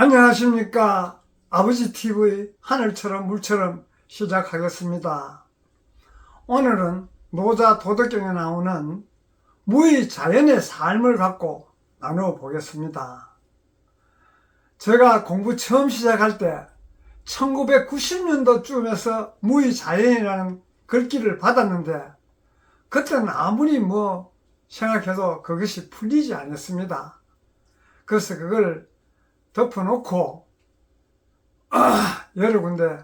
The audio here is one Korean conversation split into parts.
안녕하십니까. 아버지 TV 하늘처럼 물처럼 시작하겠습니다. 오늘은 노자 도덕경에 나오는 무의 자연의 삶을 갖고 나누어 보겠습니다. 제가 공부 처음 시작할 때 1990년도쯤에서 무의 자연이라는 글귀를 받았는데 그때는 아무리 생각해도 그것이 풀리지 않았습니다. 그래서 그걸 덮어놓고 여러 군데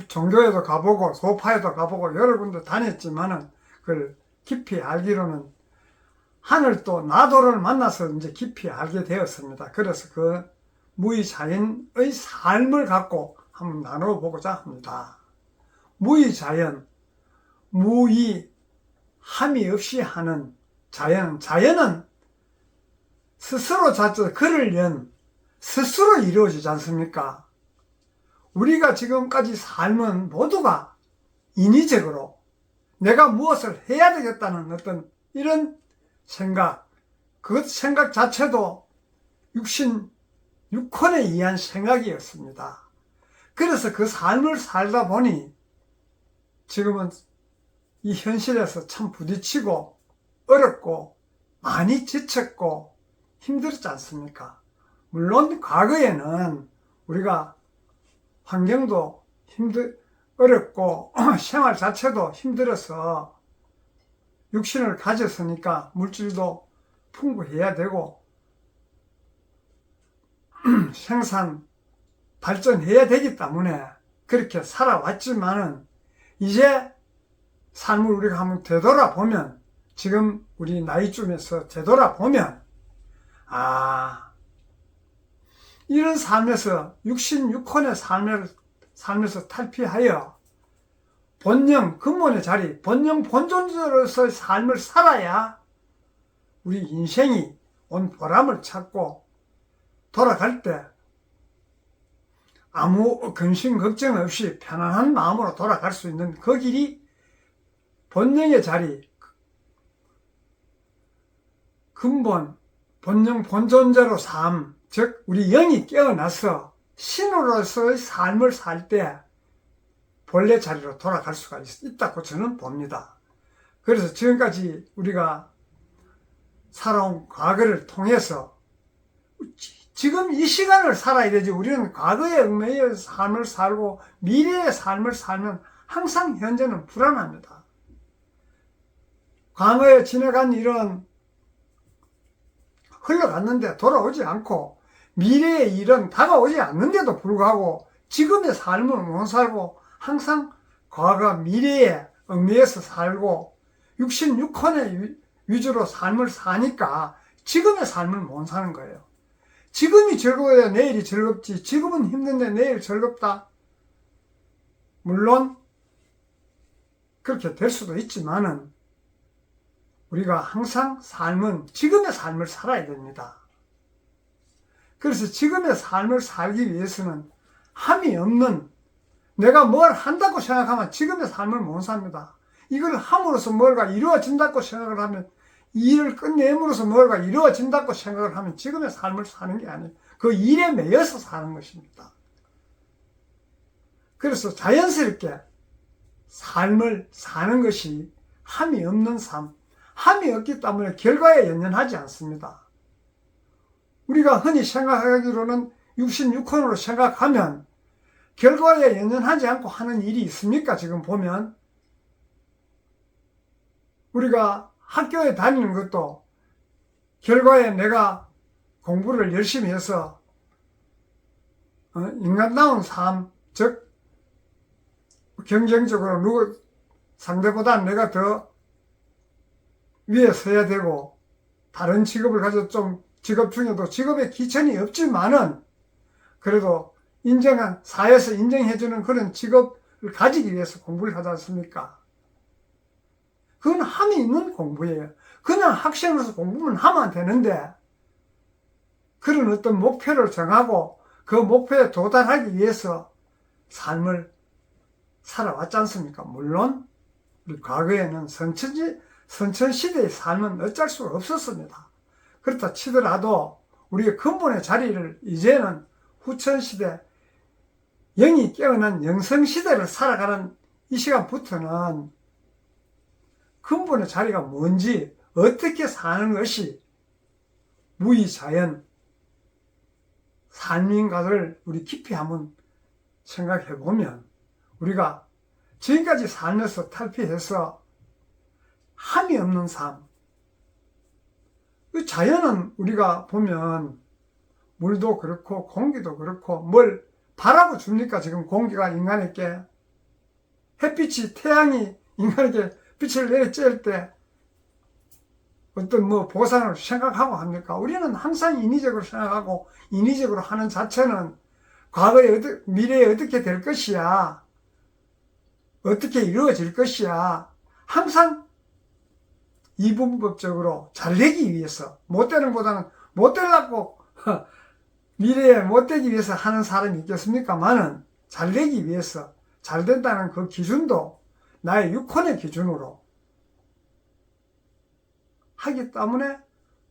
종교에도 가보고 소파에도 가보고 여러 군데 다녔지만은 그걸 깊이 알기로는 하늘도 나도를 만나서 이제 깊이 알게 되었습니다. 그래서 그 무의자연의 삶을 갖고 한번 나누어 보고자 합니다. 무의자연, 무의 함이 없이 하는 자연은 스스로 자체 글을 연 스스로 이루어지지 않습니까? 우리가 지금까지 삶은 모두가 인위적으로 내가 무엇을 해야 되겠다는 어떤 이런 생각, 그 생각 자체도 육신에 의한 생각이었습니다. 그래서 그 삶을 살다 보니 지금은 이 현실에서 참 부딪히고 어렵고 많이 지쳤고 힘들었지 않습니까? 물론 과거에는 우리가 환경도 어렵고 생활 자체도 힘들어서 육신을 가졌으니까 물질도 풍부해야 되고 생산 발전해야 되기 때문에 그렇게 살아왔지만은 이제 삶을 우리가 한번 되돌아보면 지금 우리 나이쯤에서 되돌아보면 이런 삶에서 육신육혼의 삶에서 탈피하여 본영, 근본의 자리, 본영 본존으로서의 삶을 살아야 우리 인생이 온 보람을 찾고 돌아갈 때 아무 근심 걱정 없이 편안한 마음으로 돌아갈 수 있는 그 길이 본영의 자리, 근본, 본영 본존자로 삶, 즉 우리 영이 깨어나서 신으로서의 삶을 살 때 본래 자리로 돌아갈 수가 있다고 저는 봅니다. 그래서 지금까지 우리가 살아온 과거를 통해서 지금 이 시간을 살아야 되지, 우리는 과거의 얽매여 삶을 살고 미래의 삶을 살면 항상 현재는 불안합니다. 과거에 지나간 일은 흘러갔는데 돌아오지 않고 미래의 일은 다가오지 않는데도 불구하고 지금의 삶을 못 살고 항상 과거 미래에 얽매여서 살고 육신육혼의 위주로 삶을 사니까 지금의 삶을 못 사는 거예요. 지금이 즐거워야 내일이 즐겁지, 지금은 힘든데 내일 즐겁다? 물론 그렇게 될 수도 있지만은 우리가 항상 지금의 삶을 살아야 됩니다. 그래서 지금의 삶을 살기 위해서는 함이 없는, 내가 뭘 한다고 생각하면 지금의 삶을 못 삽니다. 이걸 함으로써 뭔가 이루어진다고 생각을 하면, 이 일을 끝내므로써 뭔가 이루어진다고 생각을 하면 지금의 삶을 사는 게 아니에요. 그 일에 매여서 사는 것입니다. 그래서 자연스럽게 삶을 사는 것이 함이 없는 삶, 함이 없기 때문에 결과에 연연하지 않습니다. 우리가 흔히 생각하기로는 육신육혼으로 생각하면 결과에 연연하지 않고 하는 일이 있습니까? 지금 보면 우리가 학교에 다니는 것도 결과에 내가 공부를 열심히 해서 인간다운 삶, 즉 경쟁적으로 상대보다 내가 더 위에 서야 되고 다른 직업을 가져 좀 직업 중에도 직업에 기천이 없지만은 그래도 사회에서 인정해주는 그런 직업을 가지기 위해서 공부를 하지 않습니까? 그건 함이 있는 공부예요. 그냥 학생으로서 공부만 하면 되는데 그런 어떤 목표를 정하고 그 목표에 도달하기 위해서 삶을 살아왔지 않습니까? 물론 우리 과거에는 선천시대의 삶은 어쩔 수가 없었습니다. 그렇다 치더라도 우리의 근본의 자리를 이제는 후천시대 영이 깨어난 영성시대를 살아가는 이 시간부터는 근본의 자리가 뭔지, 어떻게 사는 것이 무의자연 삶인가를 우리 깊이 한번 생각해 보면, 우리가 지금까지 살면서 탈피해서 함이 없는 삶, 자연은 우리가 보면 물도 그렇고 공기도 그렇고 뭘 바라고 줍니까? 지금 공기가 인간에게, 햇빛이, 태양이 인간에게 빛을 내리쬐을 때 어떤 보상을 생각하고 합니까? 우리는 항상 인위적으로 생각하고, 인위적으로 하는 자체는 과거에 미래에 어떻게 될 것이야, 어떻게 이루어질 것이야, 항상 이분법적으로 잘 되기 위해서, 못 되는 보다는 못 되려고 미래에 못 되기 위해서 하는 사람이 있겠습니까만은, 잘 되기 위해서, 잘 된다는 그 기준도 나의 육혼의 기준으로 하기 때문에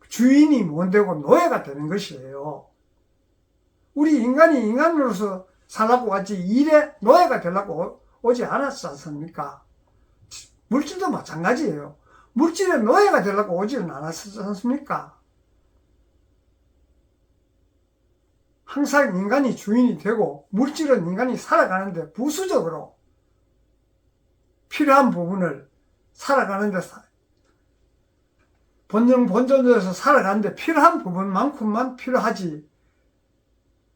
주인이 못 되고 노예가 되는 것이에요. 우리 인간이 인간으로서 살라고 왔지 일에 노예가 되려고 오지 않았지 않습니까? 물질도 마찬가지예요. 물질의 노예가 되려고 오지는 않았지 않습니까? 항상 인간이 주인이 되고, 물질은 인간이 살아가는데 부수적으로 필요한 부분을 살아가는데, 본전에서 살아가는데 필요한 부분만큼만 필요하지,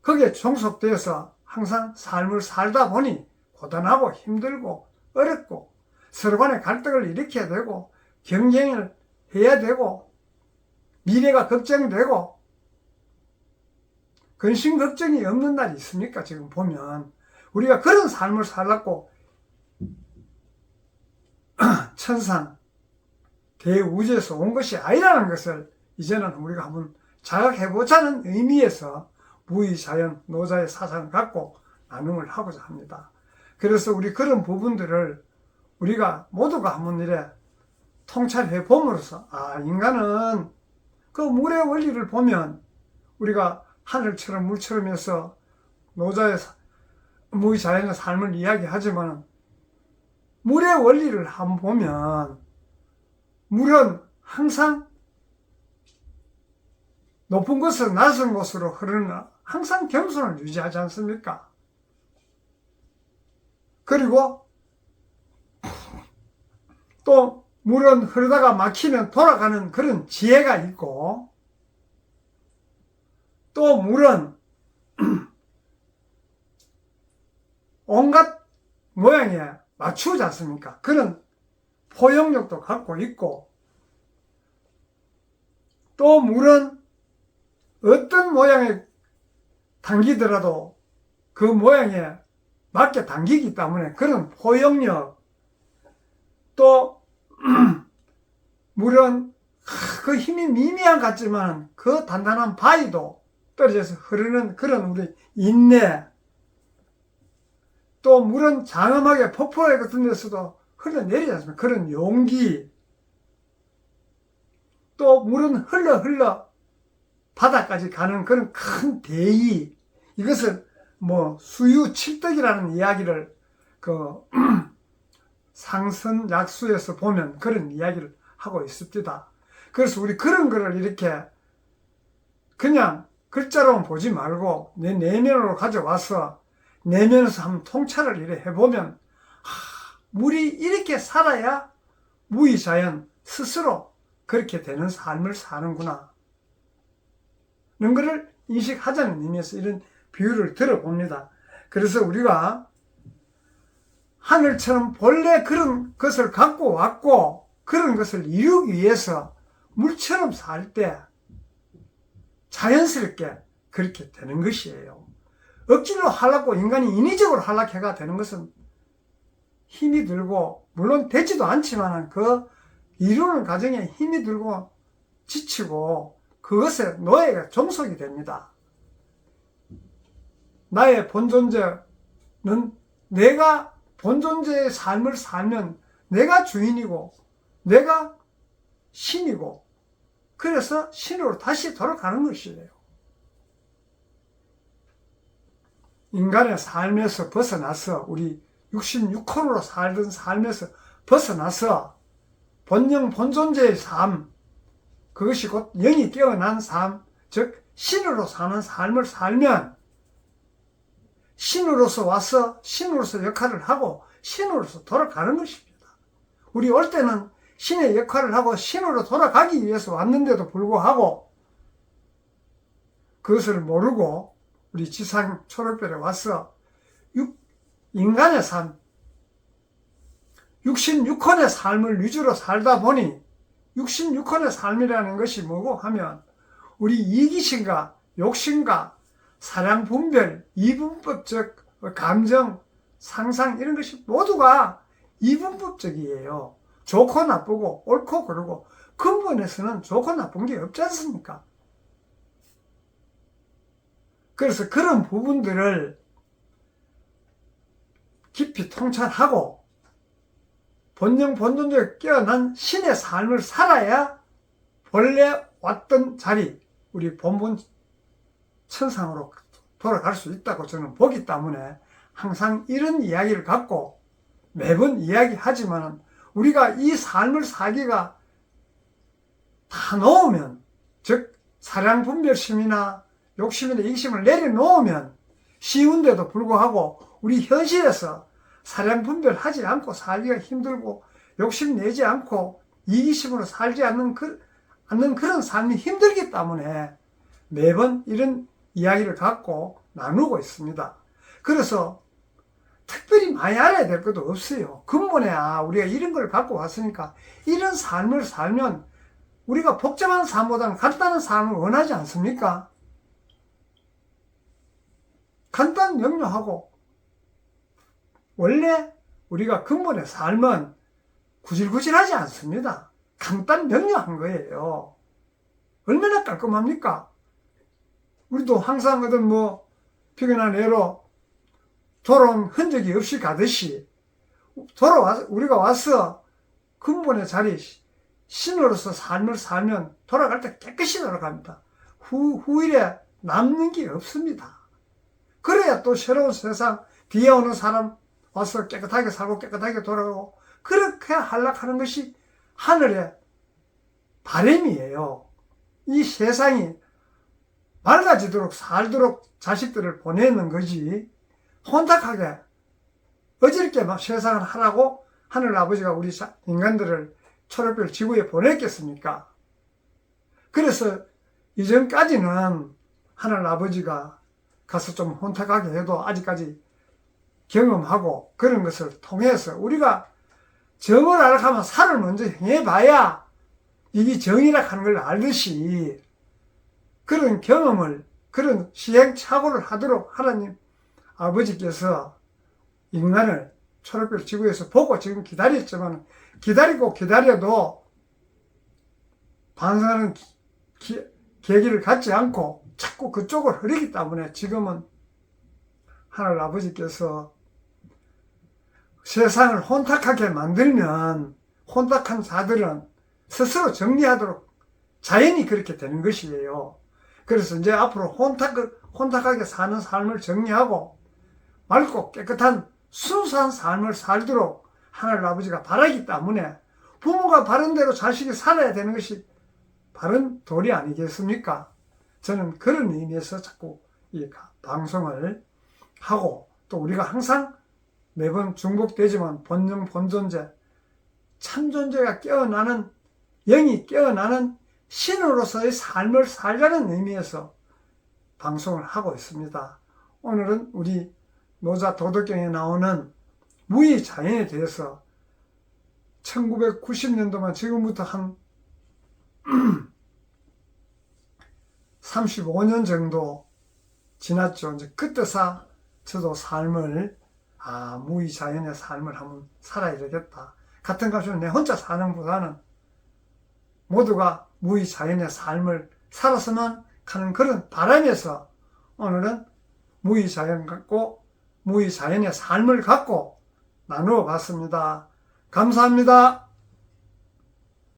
거기에 종속되어서 항상 삶을 살다 보니 고단하고 힘들고 어렵고 서로 간에 갈등을 일으켜야 되고 경쟁을 해야 되고 미래가 걱정되고, 근심 걱정이 없는 날이 있습니까? 지금 보면 우리가 그런 삶을 살라고 천상 대우주에서 온 것이 아니라는 것을 이제는 우리가 한번 자각해보자는 의미에서 무의자연 노자의 사상을 갖고 나눔을 하고자 합니다. 그래서 우리 그런 부분들을 우리가 모두가 한번 이래 통찰해 봄으로써, 인간은 그 물의 원리를 보면 우리가 하늘처럼 물처럼 해서 노자의 무의자연의 삶을 이야기하지만, 물의 원리를 한번 보면 물은 항상 높은 곳에서 낮은 곳으로 흐르는, 항상 겸손을 유지하지 않습니까? 그리고 또 물은 흐르다가 막히면 돌아가는 그런 지혜가 있고, 또 물은 온갖 모양에 맞추지 않습니까? 그런 포용력도 갖고 있고, 또 물은 어떤 모양에 당기더라도 그 모양에 맞게 당기기 때문에 그런 포용력, 또 물은 그 힘이 미미한 것 같지만 그 단단한 바위도 떨어져서 흐르는 그런 우리 인내, 또 물은 장엄하게 폭포 같은 데서도 흘러내리지 않습니까? 그런 용기, 또 물은 흘러 바다까지 가는 그런 큰 대의, 이것을 수유 칠덕이라는 이야기를 상선약수에서 보면 그런 이야기를 하고 있습니다. 그래서 우리 그런 거를 이렇게 그냥 글자로만 보지 말고 내 내면으로 가져와서 내면에서 한번 통찰을 이렇게 해보면, 물이 이렇게 살아야 무의자연 스스로 그렇게 되는 삶을 사는구나 는 것을 인식하자는 의미에서 이런 비유를 들어봅니다. 그래서 우리가 하늘처럼 본래 그런 것을 갖고 왔고, 그런 것을 이루기 위해서 물처럼 살 때 자연스럽게 그렇게 되는 것이에요. 억지로 하려고 인간이 인위적으로 하려고 해가 되는 것은 힘이 들고, 물론 되지도 않지만 그 이루는 과정에 힘이 들고 지치고 그것에 노예가 종속이 됩니다. 나의 본존재는, 내가 본존재의 삶을 살면 내가 주인이고 내가 신이고, 그래서 신으로 다시 돌아가는 것이에요. 인간의 삶에서 벗어나서 우리 66혼으로 살던 삶에서 벗어나서 본영 본존재의 삶, 그것이 곧 영이 깨어난 삶, 즉 신으로 사는 삶을 살면 신으로서 와서 신으로서 역할을 하고 신으로서 돌아가는 것입니다. 우리 올 때는 신의 역할을 하고 신으로 돌아가기 위해서 왔는데도 불구하고 그것을 모르고 우리 지상 초록별에 와서 인간의 삶, 66혼의 삶을 위주로 살다 보니 66혼의 삶이라는 것이 뭐고 하면 우리 이기심과 욕심과 사량 분별, 이분법적 감정, 상상 이런 것이 모두가 이분법적이에요. 좋고 나쁘고 옳고 그르고 근본에서는 좋고 나쁜 게 없지 않습니까? 그래서 그런 부분들을 깊이 통찰하고 본영 본존적에 깨어난 신의 삶을 살아야 본래 왔던 자리, 우리 본분 천상으로 돌아갈 수 있다고 저는 보기 때문에 항상 이런 이야기를 갖고 매번 이야기하지만 우리가 이 삶을 살기가 다 놓으면, 즉 사량 분별심이나 욕심이나 이기심을 내려놓으면 쉬운데도 불구하고 우리 현실에서 사량 분별하지 않고 살기가 힘들고 욕심 내지 않고 이기심으로 살지 않는 그런 삶이 힘들기 때문에 매번 이런 이야기를 갖고 나누고 있습니다. 그래서 특별히 많이 알아야 될 것도 없어요. 근본에 우리가 이런 걸 갖고 왔으니까 이런 삶을 살면 우리가 복잡한 삶보다는 간단한 삶을 원하지 않습니까? 간단 명료하고 원래 우리가 근본의 삶은 구질구질하지 않습니다. 간단 명료한 거예요. 얼마나 깔끔합니까? 우리도 항상 피곤한 애로 돌아온 흔적이 없이 가듯이 우리가 와서 근본의 자리 신으로서 삶을 살면 돌아갈 때 깨끗이 돌아갑니다. 후일에 남는 게 없습니다. 그래야 또 새로운 세상 뒤에 오는 사람 와서 깨끗하게 살고 깨끗하게 돌아가고 그렇게 하려고 것이 하늘의 바람이에요. 이 세상이 맑아지도록 살도록 자식들을 보내는 거지 혼탁하게 어지럽게 막 세상을 하라고 하늘 아버지가 우리 인간들을 초록별 지구에 보냈겠습니까? 그래서 이전까지는 하늘 아버지가 가서 좀 혼탁하게 해도 아직까지 경험하고 그런 것을 통해서 우리가 정을 알아가면 하면 살을 먼저 행해봐야 이게 정이라 하는 걸 알듯이 그런 경험을, 그런 시행착오를 하도록 하나님 아버지께서 인간을 초록별 지구에서 보고 지금 기다렸지만 기다리고 기다려도 반성하는 계기를 갖지 않고 자꾸 그쪽을 흐리기 때문에 지금은 하늘 아버지께서 세상을 혼탁하게 만들면 혼탁한 자들은 스스로 정리하도록 자연히 그렇게 되는 것이에요. 그래서 이제 앞으로 혼탁하게 사는 삶을 정리하고 맑고 깨끗한 순수한 삶을 살도록 하늘 아버지가 바라기 때문에 부모가 바른 대로 자식이 살아야 되는 것이 바른 도리 아니겠습니까? 저는 그런 의미에서 자꾸 이 방송을 하고 또 우리가 항상 매번 중복되지만 본영 본존재 참존재가 깨어나는 영이 깨어나는 신으로서의 삶을 살자는 의미에서 방송을 하고 있습니다. 오늘은 우리 노자 도덕경에 나오는 무의자연에 대해서 1990년도만 지금부터 한 35년 정도 지났죠. 이제 그때서 저도 삶을 무의자연의 삶을 한번 살아야 되겠다. 같은 값으로 내 혼자 사는 것보다는 모두가 무의자연의 삶을 살았으면 하는 그런 바람에서 오늘은 무의자연의 삶을 갖고 나누어 봤습니다. 감사합니다.